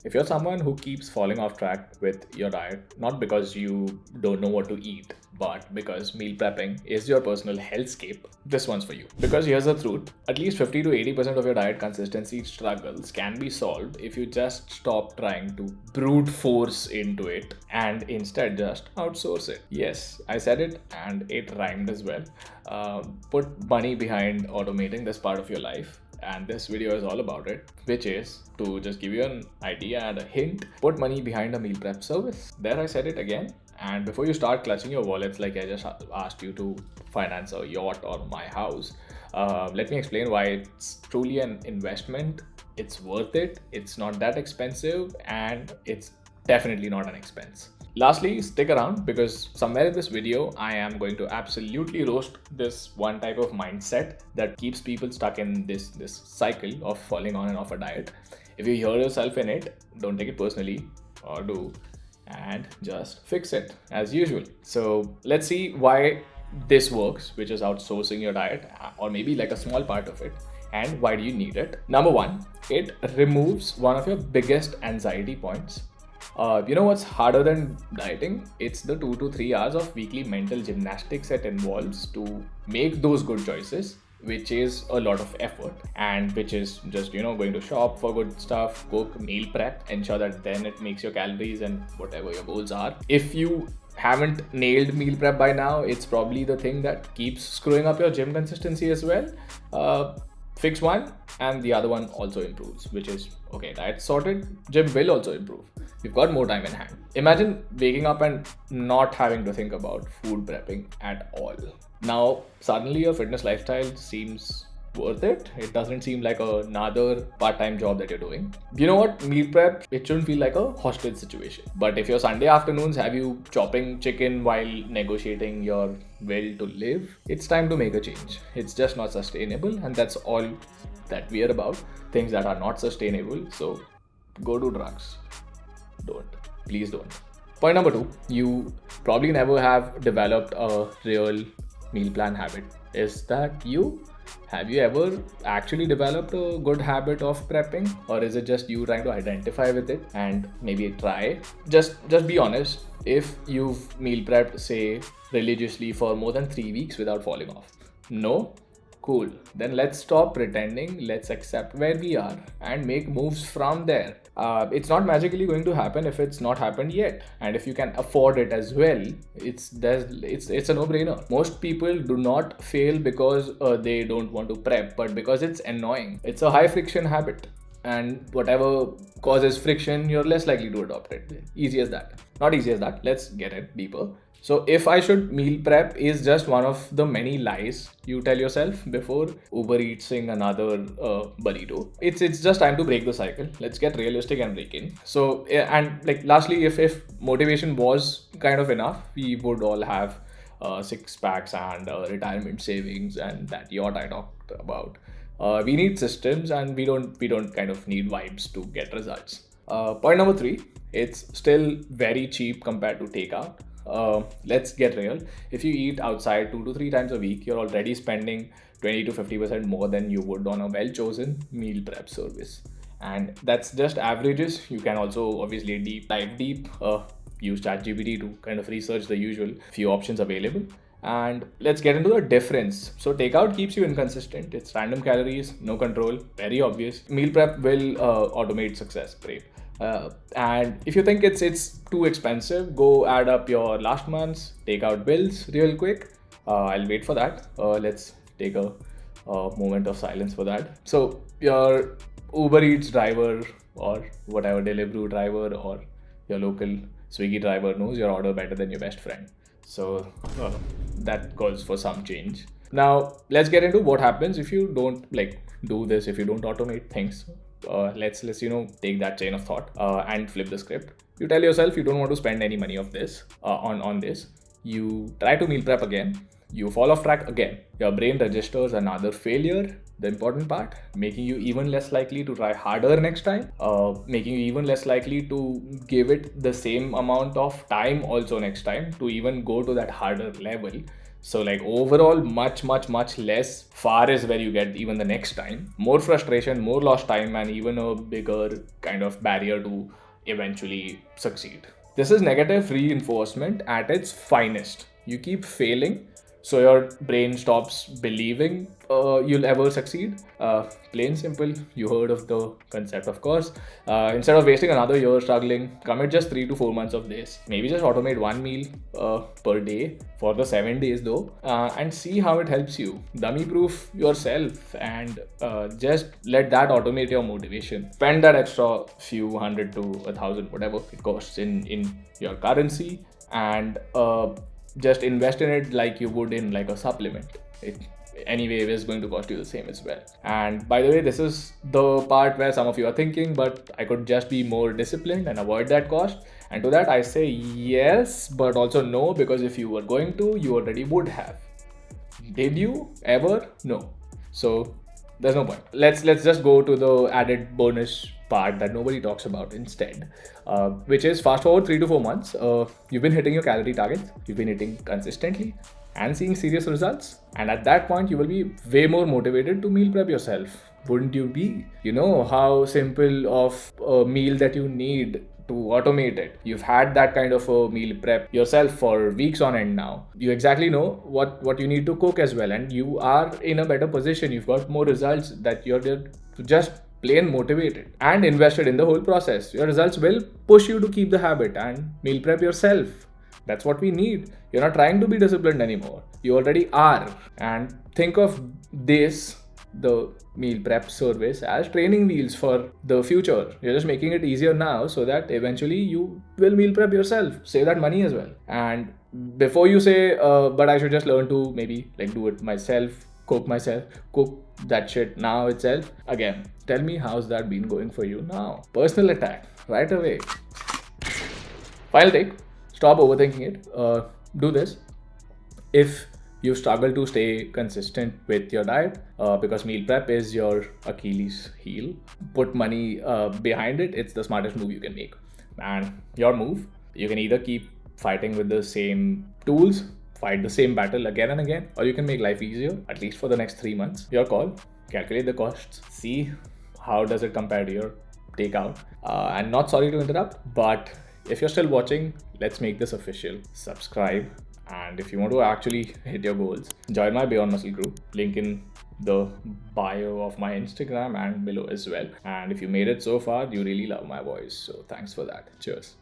If you're someone who keeps falling off track with your diet, not because you don't know what to eat, but because meal prepping is your personal hellscape, this one's for you. Because here's the truth, at least 50 to 80% of your diet consistency struggles can be solved if you just stop trying to brute force into it and instead just outsource it. Yes, I said it and it rhymed as well. Put money behind automating this part of your life, and this video is all about it, which is to just give you an idea and a hint, put money behind a meal prep service. There, I said it again. And before you start clutching your wallets like I just asked you to finance a yacht or my house, let me explain why it's truly an investment. It's worth it, it's not that expensive, and it's definitely not an expense. Lastly, stick around because somewhere in this video, I am going to absolutely roast this one type of mindset that keeps people stuck in this cycle of falling on and off a diet. If you hear yourself in it, don't take it personally, or do, and just fix it as usual. So let's see why this works, which is outsourcing your diet, or maybe like a small part of it. And why do you need it? Number one, it removes one of your biggest anxiety points. You know what's harder than dieting? It's the 2 to 3 hours of weekly mental gymnastics it involves to make those good choices, which is a lot of effort, and which is just, going to shop for good stuff, cook, meal prep, ensure that then it makes your calories and whatever your goals are. If you haven't nailed meal prep by now, it's probably the thing that keeps screwing up your gym consistency as well. Fix one and the other one also improves, which is okay, diet sorted, gym will also improve. You've got more time in hand. Imagine waking up and not having to think about food prepping at all. Now, suddenly your fitness lifestyle seems worth it. It doesn't seem like another part-time job that you're doing. You know what? Meal prep, it shouldn't feel like a hostage situation. But if your Sunday afternoons have you chopping chicken while negotiating your will to live, it's time to make a change. It's just not sustainable, and that's all that we are about. Things that are not sustainable. So go do drugs. Don't. Please don't. Point number two, you probably never have developed a real meal plan habit. Is that you? Have you ever actually developed a good habit of prepping, or is it just you trying to identify with it and maybe try? Just be honest. If you've meal prepped, say, religiously for more than 3 weeks without falling off. No? Cool. Then let's stop pretending. Let's accept where we are and make moves from there. It's not magically going to happen if it's not happened yet, and if you can afford it as well, it's a no-brainer. Most people do not fail because they don't want to prep, but because it's annoying. It's a high friction habit, and whatever causes friction, you're less likely to adopt it. Easy as that. Not easy as that. Let's get it deeper. So if I should meal prep is just one of the many lies you tell yourself before Uber Eatsing another burrito. It's just time to break the cycle. Let's get realistic and break in. So and like lastly, if motivation was kind of enough, we would all have six packs and retirement savings and that yacht I talked about. We need systems, and we don't kind of need vibes to get results. Point number three, it's still very cheap compared to takeout. Let's get real. If you eat outside 2 to 3 times a week, you're already spending 20 to 50% more than you would on a well-chosen meal prep service. And that's just averages. You can also obviously dive deep, use ChatGPT to kind of research the usual few options available. And let's get into the difference. So takeout keeps you inconsistent. It's random calories, no control, very obvious. Meal prep will automate success rate. And if you think it's too expensive, go add up your last month's takeout bills real quick. I'll wait for that. Let's take a moment of silence for that. So your Uber Eats driver or whatever Deliveroo driver or your local Swiggy driver knows your order better than your best friend. So that calls for some change. Now let's get into what happens if you don't do this, if you don't automate things. Let's take that chain of thought and flip the script. You tell yourself you don't want to spend any money of this on this. You try to meal prep again. You fall off track again. Your brain registers another failure. The important part, making you even less likely to try harder next time, making you even less likely to give it the same amount of time also next time to even go to that harder level. So like overall, much less. Far is where you get even the next time. More frustration, more lost time, and even a bigger kind of barrier to eventually succeed. This is negative reinforcement at its finest. You keep failing, so your brain stops believing you'll ever succeed. Plain simple, you heard of the concept, of course. Instead of wasting another year struggling, commit just 3 to 4 months of this. Maybe just automate one meal per day for the 7 days though, and see how it helps you. Dummy proof yourself, and just let that automate your motivation. Spend that extra few hundred to 1,000, whatever it costs in your currency, and just invest in it like you would in like a supplement. It anyway is going to cost you the same as well. And by the way, this is the part where some of you are thinking, but I could just be more disciplined and avoid that cost. And to that I say yes, but also no, because if you were going to, you already would have. Did you ever? No. So there's no point. Let's just go to the added bonus part that nobody talks about instead, which is fast forward 3 to 4 months. You've been hitting your calorie targets, you've been eating consistently and seeing serious results, and at that point you will be way more motivated to meal prep yourself. Wouldn't you be? You know how simple of a meal that you need to automate it. You've had that kind of a meal prep yourself for weeks on end now. You exactly know what you need to cook as well, and you are in a better position. You've got more results that you're just plain motivated and invested in the whole process. Your results will push you to keep the habit and meal prep yourself. That's what we need. You're not trying to be disciplined anymore. You already are. And think of this, the meal prep service, as training wheels for the future. You're just making it easier now so that eventually you will meal prep yourself. Save that money as well. And before you say, but I should just learn to maybe like do it myself, cook that shit now itself. Again, tell me how's that been going for you now? Personal attack right away. Final take. Stop overthinking it. Do this. If you struggle to stay consistent with your diet because meal prep is your Achilles heel, put money behind it. It's the smartest move you can make. And your move, you can either keep fighting with the same tools, fight the same battle again and again, or you can make life easier, at least for the next 3 months. Your call. Calculate the costs. See how does it compare to your takeout. And not sorry to interrupt, but if you're still watching, let's make this official. Subscribe. And if you want to actually hit your goals, join my Beyond Muscle group. Link in the bio of my Instagram and below as well. And if you made it so far, you really love my voice. So thanks for that. Cheers.